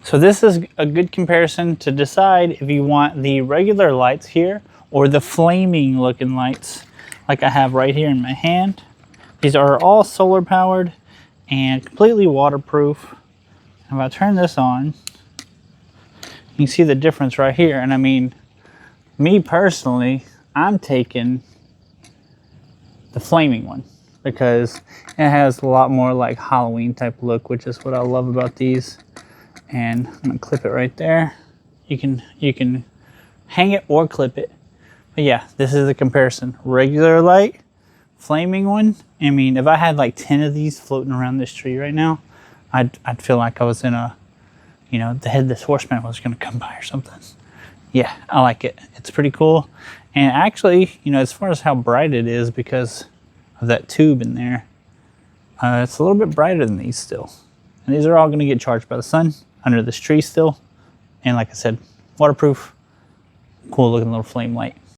So this is a good comparison to decide if you want the regular lights here or the flaming looking lights like I have right here in my hand. These are all solar powered and completely waterproof. If I turn this on, you can see the difference right here. And I mean, me personally, I'm taking the flaming one because it has a lot more like Halloween type look, which is what I love about these. And I'm gonna clip it right there. You can hang it or clip it. But yeah, this is the comparison. Regular light, flaming one. I mean, if I had like 10 of these floating around this tree right now, I'd feel like I was in a, you know, the headless horseman was gonna come by or something. Yeah, I like it. It's pretty cool. And actually, you know, as far as how bright it is because of that tube in there, it's a little bit brighter than these still. And these are all gonna get charged by the sun under this tree still. And like I said, waterproof, cool looking little flame light.